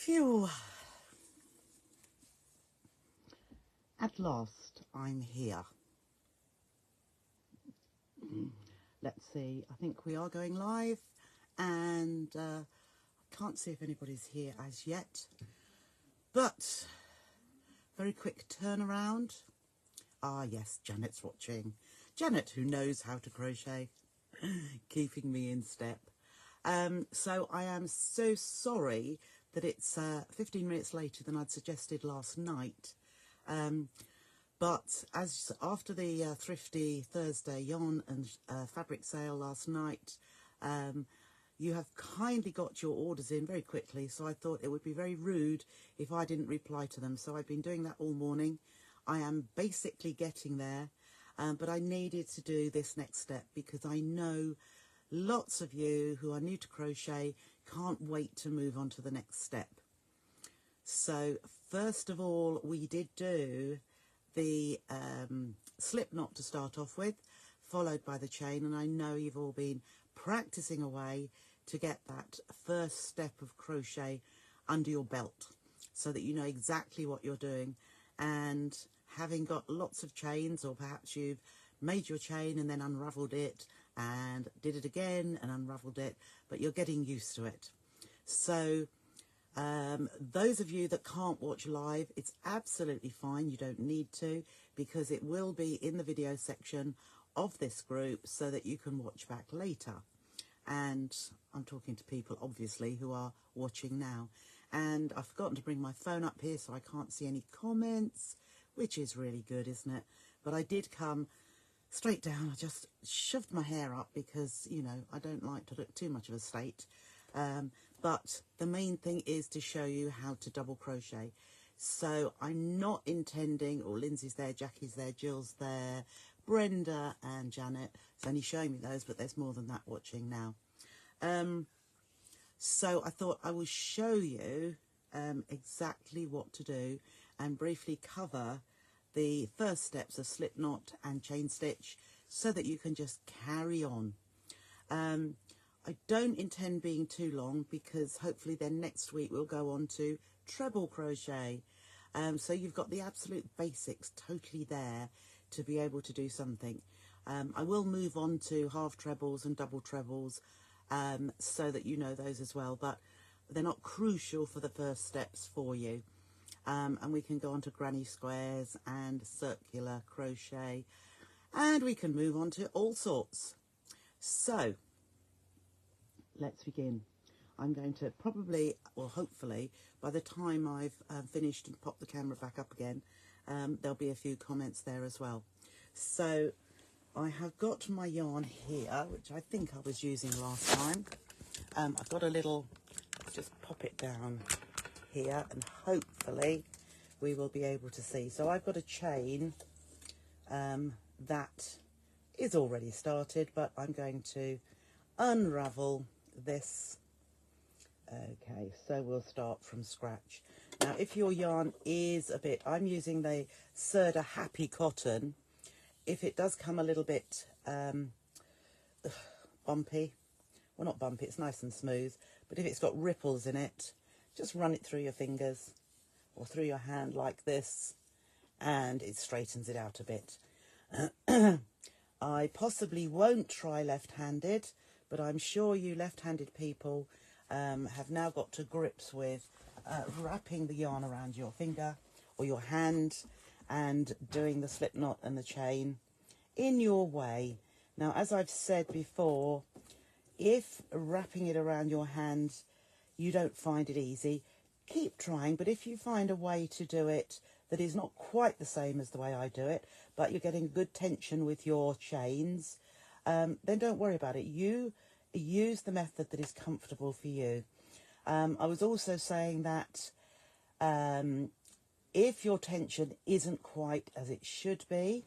Phew. At last, I'm here. Let's see, I think we are going live, and I can't see if anybody's here as yet, but very quick turnaround. Ah yes, Janet's watching. Janet, who knows how to crochet, keeping me in step. So I am so sorry that it's 15 minutes later than I'd suggested last night. But as after the Thrifty Thursday yarn and fabric sale last night, you have kindly got your orders in very quickly, so I thought it would be very rude if I didn't reply to them. So I've been doing that all morning. I am basically getting there, but I needed to do this next step because I know lots of you who are new to crochet can't wait to move on to the next step. So first of all, we did do the slip knot to start off with, followed by the chain, and I know you've all been practicing away to get that first step of crochet under your belt so that you know exactly what you're doing. And having got lots of chains, or perhaps you've made your chain and then unraveled it and did it again and unraveled it, but you're getting used to it. So those of you that can't watch live, it's absolutely fine. You don't need to, because it will be in the video section of this group so that you can watch back later. And I'm talking to people, obviously, who are watching now. And I've forgotten to bring my phone up here, so I can't see any comments, which is really good, isn't it? But I did come straight down. I just shoved my hair up because, you know, I don't like to look too much of a state. But the main thing is to show you how to double crochet. So I'm not intending, or Lindsay's there, Jackie's there, Jill's there, Brenda and Janet. It's only showing me those, but there's more than that watching now. So I thought I will show you exactly what to do and briefly cover the first steps of slip knot and chain stitch so that you can just carry on. I don't intend being too long, because hopefully then next week we'll go on to treble crochet. So you've got the absolute basics totally there to be able to do something. I will move on to half trebles and double trebles so that you know those as well, but they're not crucial for the first steps for you. And we can go on to granny squares and circular crochet, and we can move on to all sorts. So let's begin. I'm going to probably, or hopefully, by the time I've finished and popped the camera back up again, there'll be a few comments there as well. So I have got my yarn here, which I think I was using last time. I've got a little, just pop it down here, and hopefully we will be able to see. So I've got a chain that is already started, but I'm going to unravel this. Okay, so we'll start from scratch. Now, if your yarn is a bit, I'm using the Serta Happy Cotton. If it does come a little bit bumpy, well, not bumpy, it's nice and smooth, but if it's got ripples in it, just run it through your fingers or through your hand like this, and it straightens it out a bit. I possibly won't try left-handed, but I'm sure you left-handed people have now got to grips with wrapping the yarn around your finger or your hand and doing the slip knot and the chain in your way. Now, as I've said before, if wrapping it around your hand you don't find it easy, keep trying, but if you find a way to do it that is not quite the same as the way I do it, but you're getting good tension with your chains, then don't worry about it. You use the method that is comfortable for you. I was also saying that if your tension isn't quite as it should be,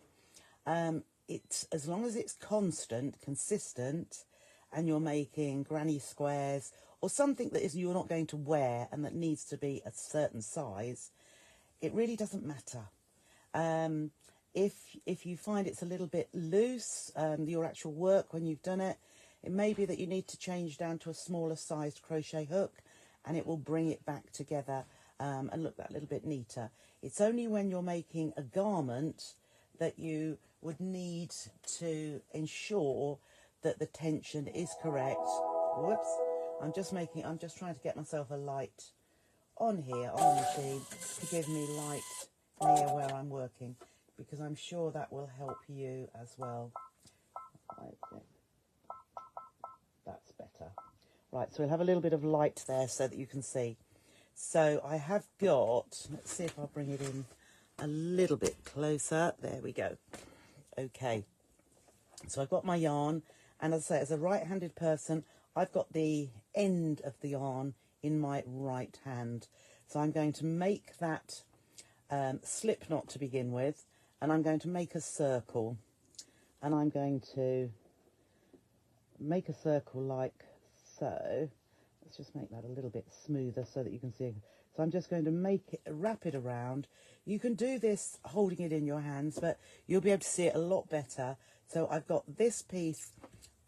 it's, as long as it's constant, consistent, and you're making granny squares or something that is you're not going to wear and that needs to be a certain size, it really doesn't matter. If you find it's a little bit loose, your actual work when you've done it, it may be that you need to change down to a smaller sized crochet hook and it will bring it back together and look that little bit neater. It's only when you're making a garment that you would need to ensure that the tension is correct. Whoops, I'm just trying to get myself a light on here on the machine to give me light near where I'm working, because I'm sure that will help you as well. Right, that's better. Right, so we'll have a little bit of light there so that you can see. So I have got, let's see if I'll bring it in a little bit closer. There we go. Okay, so I've got my yarn, and as I say, as a right-handed person, I've got the end of the yarn in my right hand. So I'm going to make that slip knot to begin with, and I'm going to make a circle, and I'm going to make a circle like so. Let's just make that a little bit smoother so that you can see. So I'm just going to make it, wrap it around. You can do this holding it in your hands, but you'll be able to see it a lot better. So I've got this piece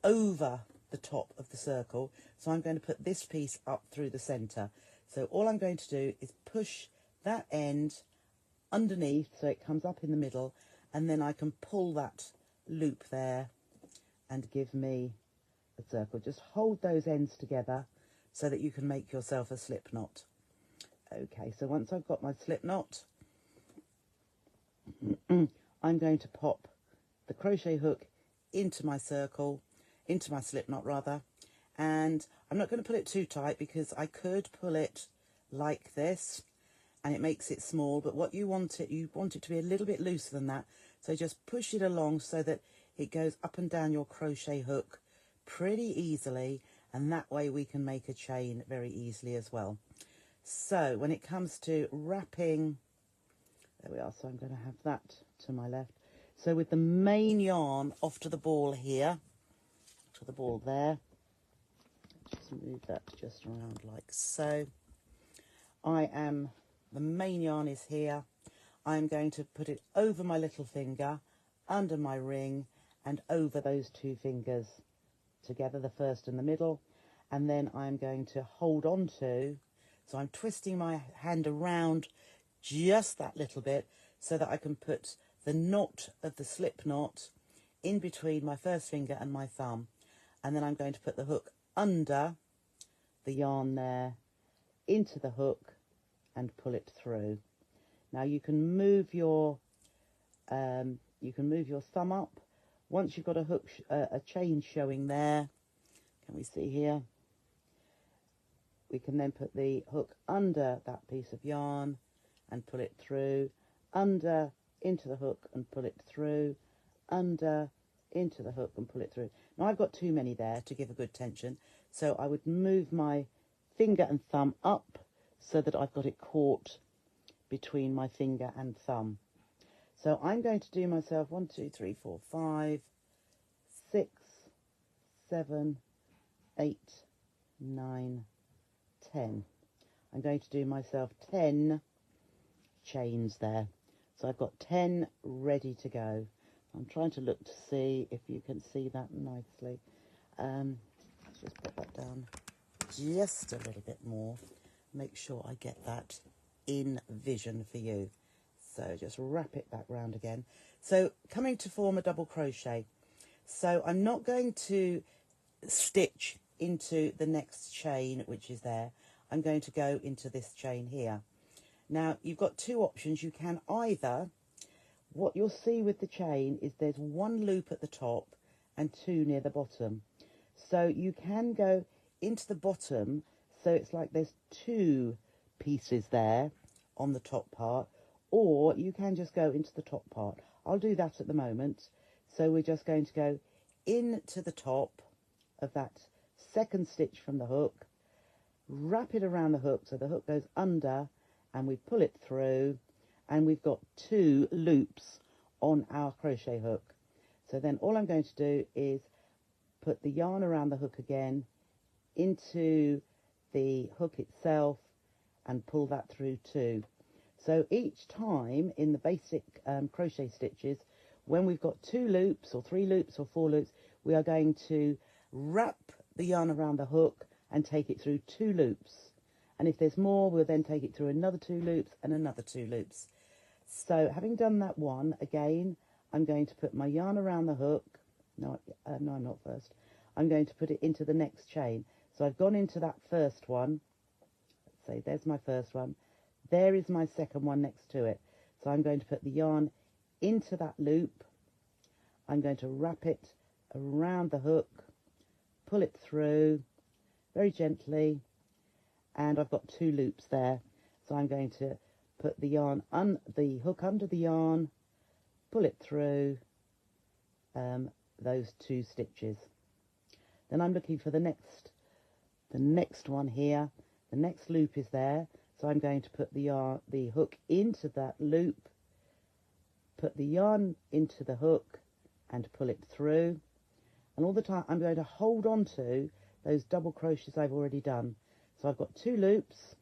over the top of the circle, so I'm going to put this piece up through the centre. So all I'm going to do is push that end underneath so it comes up in the middle, and then I can pull that loop there and give me a circle. Just hold those ends together so that you can make yourself a slip knot. Okay, so once I've got my slip knot, I'm going to pop the crochet hook into my circle, into my slip knot rather, and I'm not going to pull it too tight because I could pull it like this and it makes it small, but what you want it to be a little bit looser than that. So just push it along so that it goes up and down your crochet hook pretty easily, and that way we can make a chain very easily as well. So when it comes to wrapping, there we are, so I'm going to have that to my left. So with the main yarn off to the ball here, to the ball there, just move that just around like so. The main yarn is here. I'm going to put it over my little finger, under my ring, and over those two fingers together, the first and the middle, and then I'm going to hold on to, so I'm twisting my hand around just that little bit so that I can put the knot of the slip knot in between my first finger and my thumb, and then I'm going to put the hook under the yarn there, into the hook, and pull it through. Now you can move your thumb up once you've got a hook, a chain showing there. Can we see here? We can then put the hook under that piece of yarn and pull it through, under into the hook and pull it through, under into the hook and pull it through. Now I've got too many there to give a good tension, so I would move my finger and thumb up so that I've got it caught between my finger and thumb. So I'm going to do myself 1, 2, 3, 4, 5, 6, 7, 8, 9, 10. I'm going to do myself 10 chains there. So I've got 10 ready to go. I'm trying to look to see if you can see that nicely. Let's just put that down just a little bit more. Make sure I get that in vision for you. So just wrap it back round again. So coming to form a double crochet. So I'm not going to stitch into the next chain, which is there. I'm going to go into this chain here. Now you've got two options. You can either, what you'll see with the chain is there's one loop at the top and two near the bottom. So you can go into the bottom, so it's like there's two pieces there on the top part, or you can just go into the top part. I'll do that at the moment. So we're just going to go into the top of that second stitch from the hook, wrap it around the hook so the hook goes under, and we pull it through, and we've got two loops on our crochet hook. So then all I'm going to do is put the yarn around the hook again into the hook itself and pull that through too. So each time in the basic crochet stitches, when we've got two loops or three loops or four loops, we are going to wrap the yarn around the hook and take it through two loops, And if there's more, we'll then take it through another 2 loops and another 2 loops. So having done that one, again, I'm going to put my yarn around the hook. No, I'm not first. I'm going to put it into the next chain. So I've gone into that first one. Let's say there's my first one. There is my second one next to it. So I'm going to put the yarn into that loop. I'm going to wrap it around the hook, pull it through very gently, and I've got 2 loops there. So I'm going to put the yarn the hook under the yarn, pull it through those 2 stitches. Then I'm looking for the next one here. The next loop is there, so I'm going to put the hook into that loop, put the yarn into the hook and pull it through, and all the time I'm going to hold on to those double crochets I've already done. So I've got 2 loops,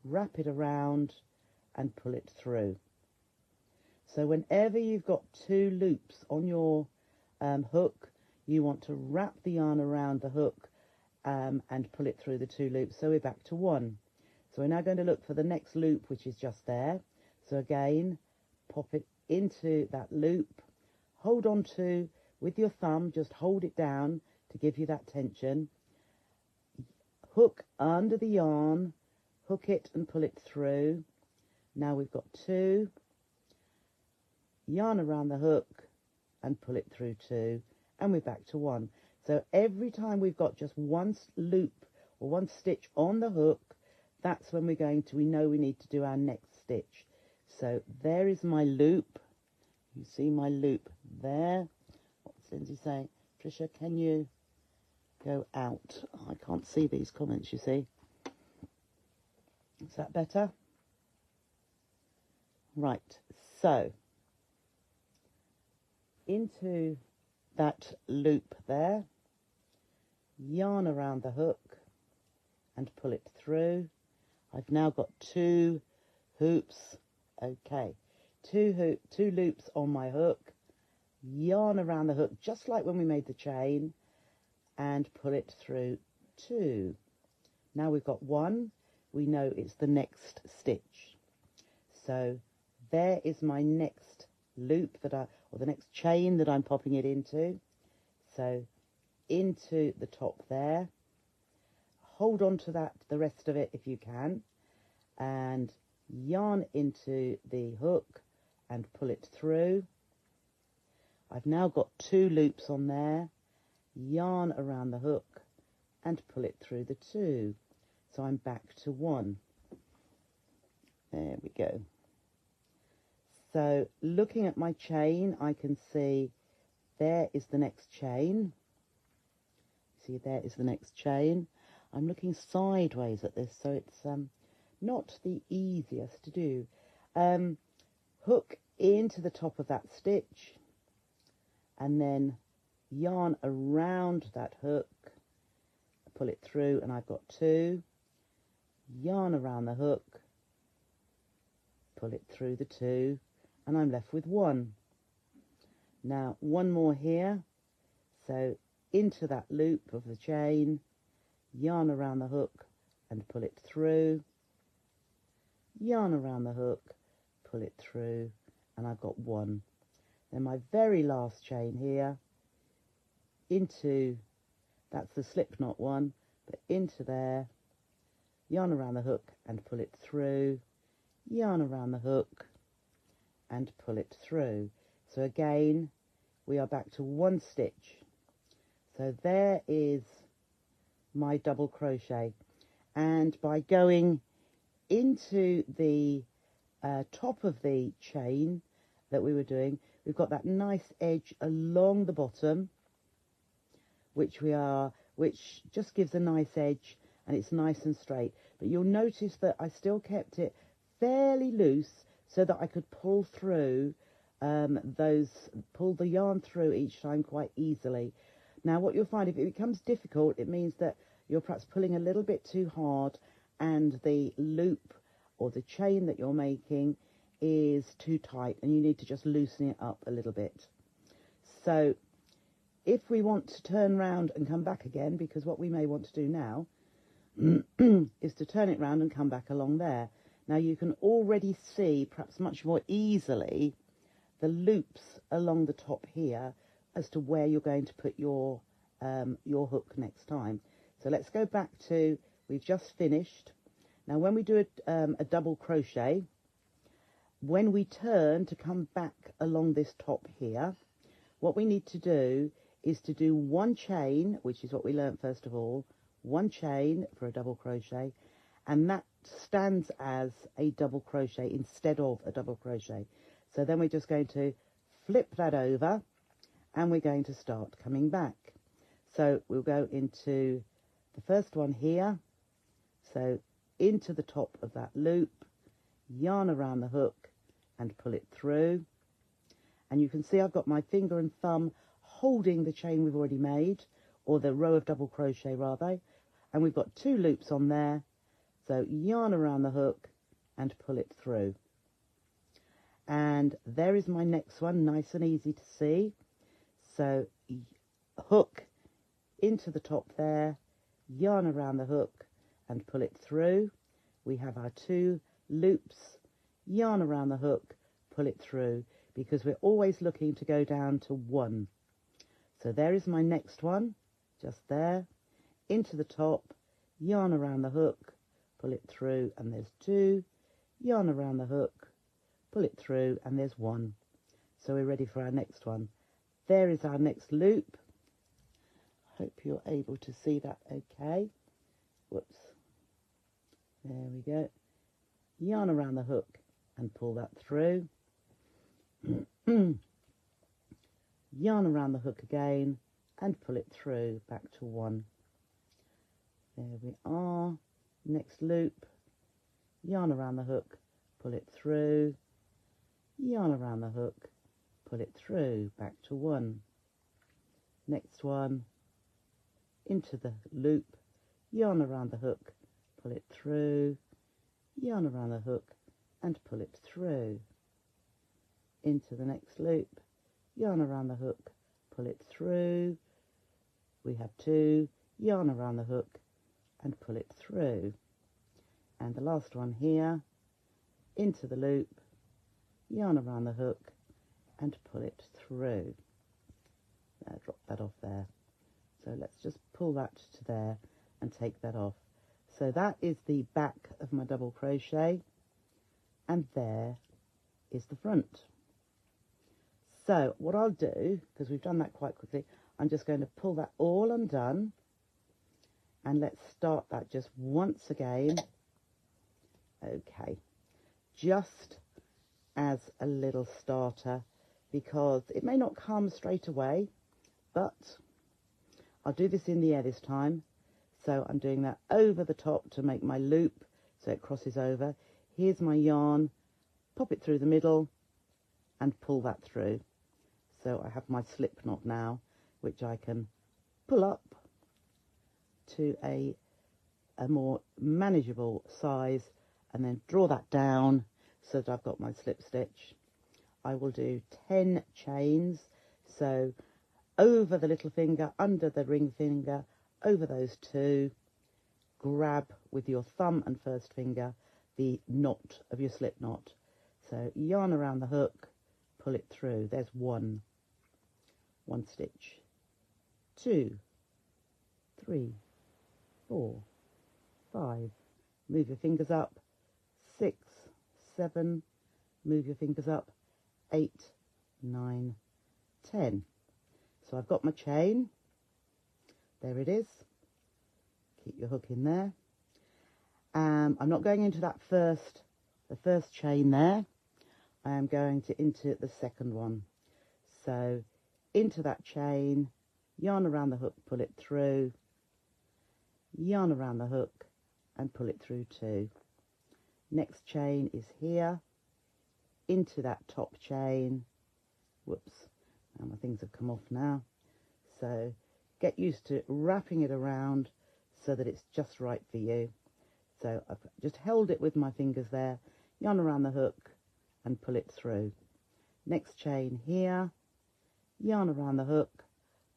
wrap it around and pull it through. So whenever you've got 2 loops on your hook, you want to wrap the yarn around the hook and pull it through the 2 loops. So we're back to 1. So we're now going to look for the next loop, which is just there. So again, pop it into that loop, hold on to with your thumb, just hold it down to give you that tension, hook under the yarn, hook it and pull it through. Now we've got 2, yarn around the hook and pull it through 2, and we're back to 1. So every time we've got just 1 loop or 1 stitch on the hook, that's when we know we need to do our next stitch. So there is my loop. You see my loop there. What's Lindsay saying? Trisha, can you go out? Oh, I can't see these comments, you see. Is that better? Right, so into that loop there, yarn around the hook and pull it through. I've now got 2 hoops. Okay, 2 loops on my hook, yarn around the hook just like when we made the chain and pull it through 2. Now we've got 1, we know it's the next stitch. So there is my next loop or the next chain that I'm popping it into. So into the top there, hold on to that, the rest of it if you can, and yarn into the hook and pull it through. I've now got 2 loops on there, yarn around the hook and pull it through the 2. So I'm back to 1. There we go. So looking at my chain, I can see there is the next chain. See, there is the next chain. I'm looking sideways at this, so it's not the easiest to do. Hook into the top of that stitch and then yarn around that hook, pull it through, and I've got 2, yarn around the hook, pull it through the 2, and I'm left with 1. Now 1 more here, so into that loop of the chain, yarn around the hook and pull it through, yarn around the hook, pull it through, and I've got 1. Then my very last chain here, into, that's the slip knot one, but into there, yarn around the hook and pull it through, yarn around the hook and pull it through. So again, we are back to 1 stitch. So there is my double crochet, and by going into the top of the chain that we were doing, we've got that nice edge along the bottom, which just gives a nice edge, and it's nice and straight. But you'll notice that I still kept it fairly loose so that I could pull through pull the yarn through each time quite easily. Now what you'll find, if it becomes difficult, it means that you're perhaps pulling a little bit too hard and the loop or the chain that you're making is too tight, and you need to just loosen it up a little bit. So if we want to turn round and come back again, because what we may want to do now, is to turn it round and come back along there. Now you can already see, perhaps much more easily, the loops along the top here as to where you're going to put your hook next time. So let's go back to, we've just finished. Now when we do a double crochet, when we turn to come back along this top here, what we need to do is to do one chain, which is what we learnt first of all, one chain for a double crochet, and that stands as a double crochet instead of a double crochet. So then we're just going to flip that over and we're going to start coming back. So we'll go into the first one here, so into the top of that loop, yarn around the hook and pull it through. And you can see I've got my finger and thumb holding the chain we've already made, or the row of double crochet rather, and we've got 2 loops on there. So yarn around the hook and pull it through. And there is my next one, nice and easy to see. So hook into the top there, yarn around the hook and pull it through. We have our 2 loops, yarn around the hook, pull it through, because we're always looking to go down to 1. So there is my next one, just there, into the top, yarn around the hook, pull it through, and there's 2, yarn around the hook, pull it through, and there's 1. So we're ready for our next one. There is our next loop. Hope you're able to see that okay. Whoops. There we go. Yarn around the hook and pull that through. Yarn around the hook again and pull it through back to 1. There we are. Next loop. Yarn around the hook, pull it through. Yarn around the hook, pull it through back to 1. Next one, into the loop, yarn around the hook, pull it through, yarn around the hook and pull it through. Into the next loop, yarn around the hook, pull it through. We have 2, yarn around the hook and pull it through. And the last one here, into the loop, yarn around the hook and pull it through. Now drop that off there. So let's just pull that to there and take that off. So that is the back of my double crochet, and there is the front. So what I'll do, because we've done that quite quickly, I'm just going to pull that all undone, and let's start that just once again. Okay, just as a little starter, because it may not come straight away, but I'll do this in the air this time. So I'm doing that over the top to make my loop so it crosses over. Here's my yarn, pop it through the middle and pull that through. So I have my slip knot now, which I can pull up to a more manageable size and then draw that down so that I've got my slip stitch. I will do 10 chains, so over the little finger, under the ring finger, over those 2, grab with your thumb and first finger the knot of your slip knot. So yarn around the hook, pull it through. There's 1 stitch, 2, 3, 4, 5, move your fingers up, 6, 7, move your fingers up, 8, 9, 10. So I've got my chain, there it is, keep your hook in there. I'm not going into that the first chain there, I am going into the second one. So into that chain, yarn around the hook, pull it through, yarn around the hook and pull it through 2. Next chain is here, into that top chain. Whoops, now my things have come off now. So get used to wrapping it around so that it's just right for you. So I've just held it with my fingers there, yarn around the hook and pull it through. Next chain here, yarn around the hook,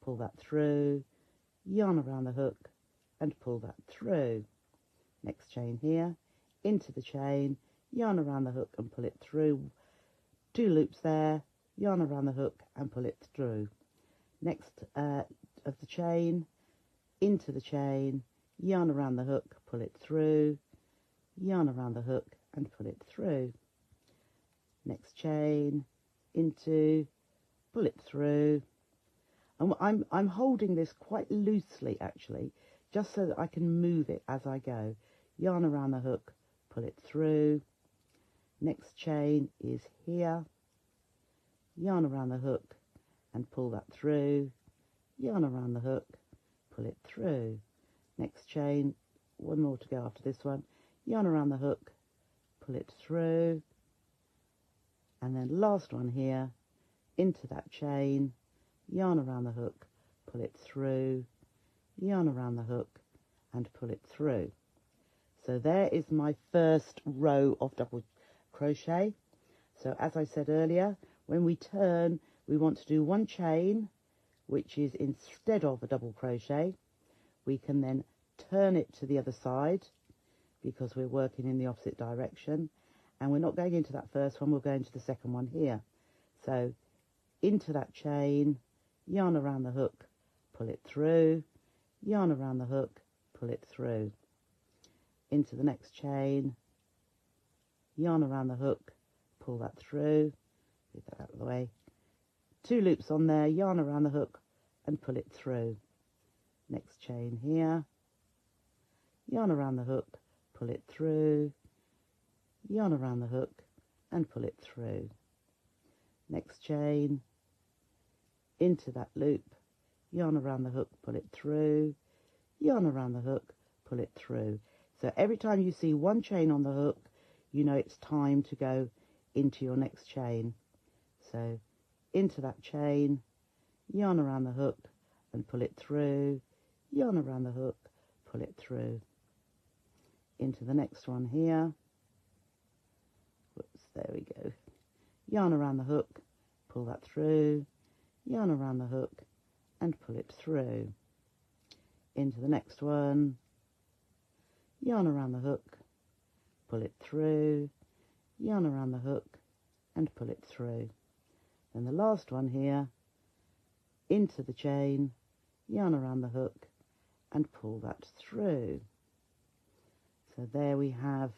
pull that through, yarn around the hook and pull that through. next chain here, into the chain, yarn around the hook and pull it through, 2 loops there, yarn around the hook and pull it through. Next of the chain, into the chain, yarn around the hook, pull it through, yarn around the hook and pull it through. Next chain, into, pull it through. And I'm holding this quite loosely actually, just so that I can move it as I go. Yarn around the hook, pull it through. Next chain is here, yarn around the hook and pull that through, yarn around the hook, pull it through. Next chain, one more to go after this one, yarn around the hook, pull it through, and then last one here, into that chain, yarn around the hook, pull it through, yarn around the hook and pull it through. So there is my first row of double crochet. So as I said earlier, when we turn, we want to do 1 chain, which is instead of a double crochet. We can then turn it to the other side because we're working in the opposite direction, and we're not going into that first one, we're going to the second one here. So into that chain, yarn around the hook, pull it through, yarn around the hook, pull it through. Into the next chain, yarn around the hook, pull that through, get that out of the way, 2 loops on there, yarn around the hook and pull it through. Next chain here, yarn around the hook, pull it through, yarn around the hook and pull it through. Next chain, into that loop, yarn around the hook, pull it through, yarn around the hook, pull it through. So every time you see 1 chain on the hook, you know it's time to go into your next chain. So into that chain, yarn around the hook and pull it through, yarn around the hook, pull it through. Into the next one here, whoops, there we go, yarn around the hook, pull that through, yarn around the hook and pull it through. Into the next one, yarn around the hook, pull it through, yarn around the hook and pull it through. Then the last one here, into the chain, yarn around the hook and pull that through. So there we have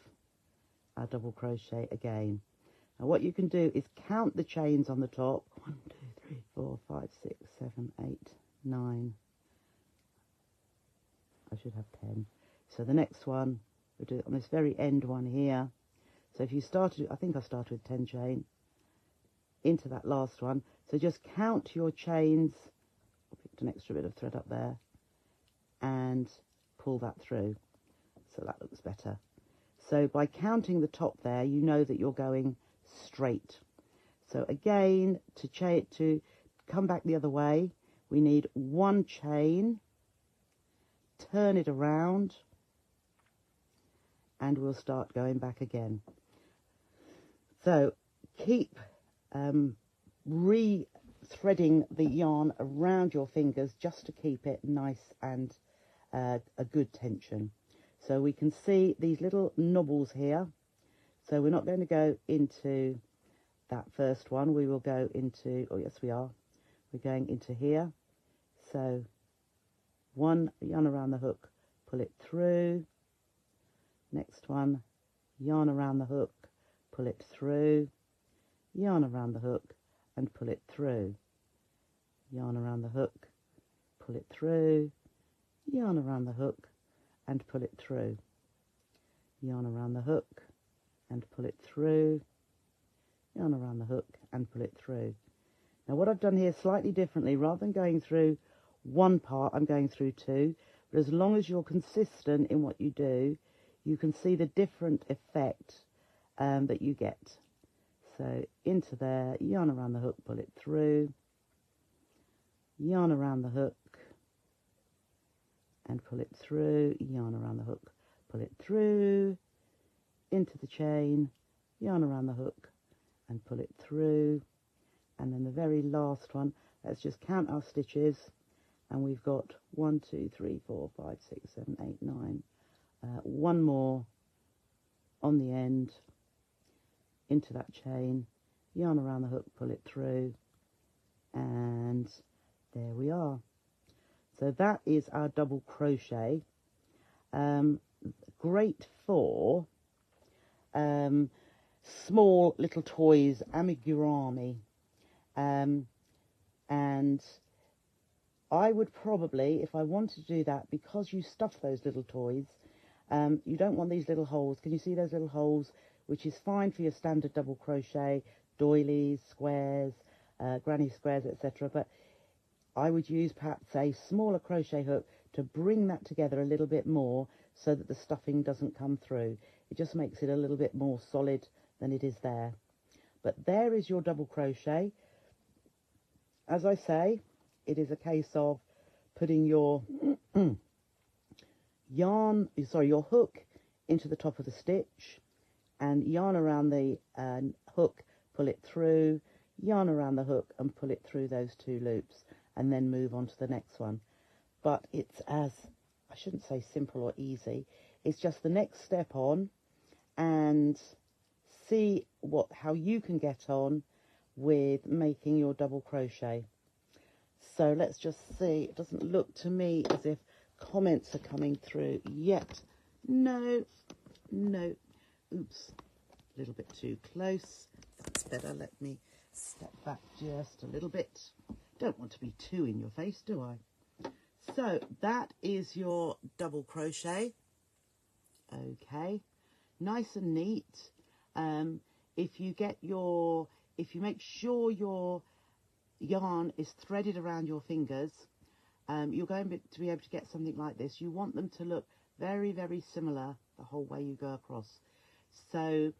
our double crochet again. Now what you can do is count the chains on the top. 1, 2, 3, 4, 5, 6, 7, 8, 9. I should have 10. So the next one, we'll do it on this very end one here. So if you started, I think I started with 10 chain, into that last one. So just count your chains. I picked an extra bit of thread up there and pull that through. So that looks better. So by counting the top there, you know that you're going straight. So again, to come back the other way, we need 1 chain, turn it around, and we'll start going back again. So keep re-threading the yarn around your fingers just to keep it nice and a good tension. So we can see these little knobbles here. So we're not going to go into that first one. We will go into, oh yes we are, we're going into here. So 1, yarn around the hook, pull it through. Next one, yarn around the hook, pull it through, yarn around the hook and pull it through, yarn around the hook, pull it through, yarn around the hook and pull it through, yarn around the hook and pull it through, yarn around the hook and pull it through. Now what I've done here slightly differently, rather than going through 1 part, I'm going through 2, but as long as you're consistent in what you do, you can see the different effect that you get. So into there, yarn around the hook, pull it through, yarn around the hook and pull it through, yarn around the hook, pull it through, into the chain, yarn around the hook and pull it through. And then the very last one, let's just count our stitches, and we've got 1, 2, 3, 4, 5, 6, 7, 8, 9. one more on the end into that chain, yarn around the hook, pull it through, and there we are. So that is our double crochet. Great for small little toys, amigurumi, and I would probably, if I wanted to do that, because you stuff those little toys, you don't want these little holes. Can you see those little holes? Which is fine for your standard double crochet, doilies, squares, granny squares, etc. But I would use perhaps a smaller crochet hook to bring that together a little bit more so that the stuffing doesn't come through. It just makes it a little bit more solid than it is there. But there is your double crochet. As I say, it is a case of putting your your hook into the top of the stitch and yarn around the hook, pull it through, yarn around the hook and pull it through those two loops, and then move on to the next one. But it's as, I shouldn't say simple or easy, it's just the next step on, and see how you can get on with making your double crochet. So let's just see. It doesn't look to me as if comments are coming through yet. No, oops, a little bit too close. That's better. Let me step back just a little bit. Don't want to be too in your face, do I? So that is your double crochet. Okay, nice and neat. If you make sure your yarn is threaded around your fingers, you're going to be able to get something like this. You want them to look very, very similar the whole way you go across. So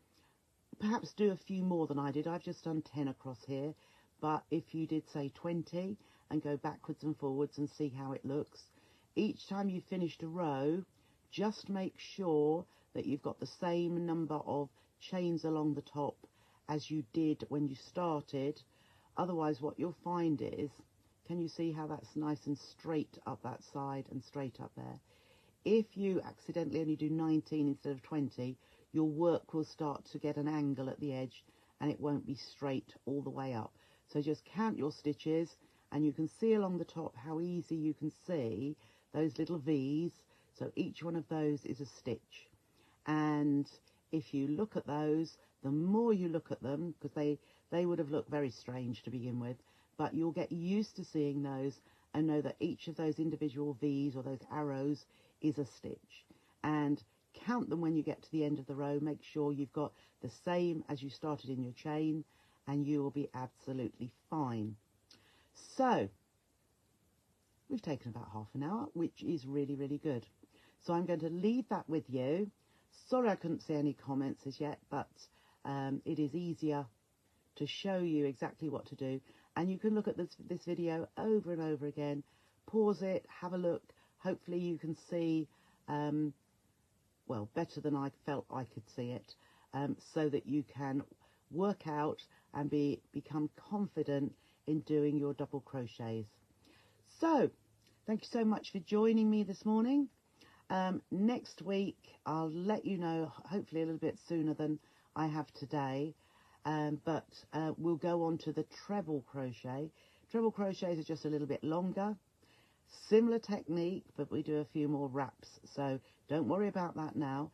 perhaps do a few more than I did. I've just done 10 across here, but if you did say 20 and go backwards and forwards and see how it looks, each time you've finished a row, just make sure that you've got the same number of chains along the top as you did when you started. Otherwise what you'll find is, can you see how that's nice and straight up that side and straight up there? If you accidentally only do 19 instead of 20, your work will start to get an angle at the edge and it won't be straight all the way up. So just count your stitches, and you can see along the top how easy you can see those little V's. So each one of those is a stitch. And if you look at those, the more you look at them, because they would have looked very strange to begin with, but you'll get used to seeing those and know that each of those individual V's or those arrows is a stitch. And count them when you get to the end of the row. Make sure you've got the same as you started in your chain, and you will be absolutely fine. So we've taken about half an hour, which is really, really good. So I'm going to leave that with you. Sorry I couldn't see any comments as yet, but it is easier to show you exactly what to do. And you can look at this video over and over again, pause it, have a look. Hopefully you can see, well, better than I felt I could see it, so that you can work out and become confident in doing your double crochets. So thank you so much for joining me this morning. Next week I'll let you know, hopefully a little bit sooner than I have today, but we'll go on to the treble crochet. Treble crochets are just a little bit longer, similar technique, but we do a few more wraps, so don't worry about that now.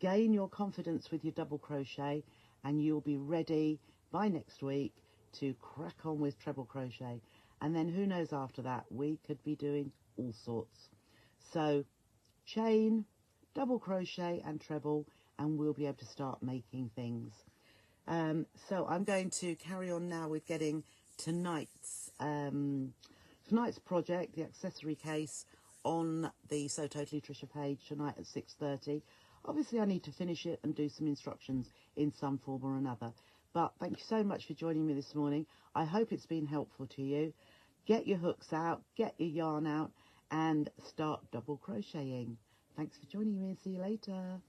Gain your confidence with your double crochet and you'll be ready by next week to crack on with treble crochet. And then who knows, after that we could be doing all sorts. So chain, double crochet and treble, and we'll be able to start making things. So I'm going to carry on now with getting tonight's project, the accessory case, on the So Totally Trisha page tonight at 6:30. Obviously I need to finish it and do some instructions in some form or another. But thank you so much for joining me this morning. I hope it's been helpful to you. Get your hooks out, get your yarn out, and start double crocheting. Thanks for joining me, and see you later.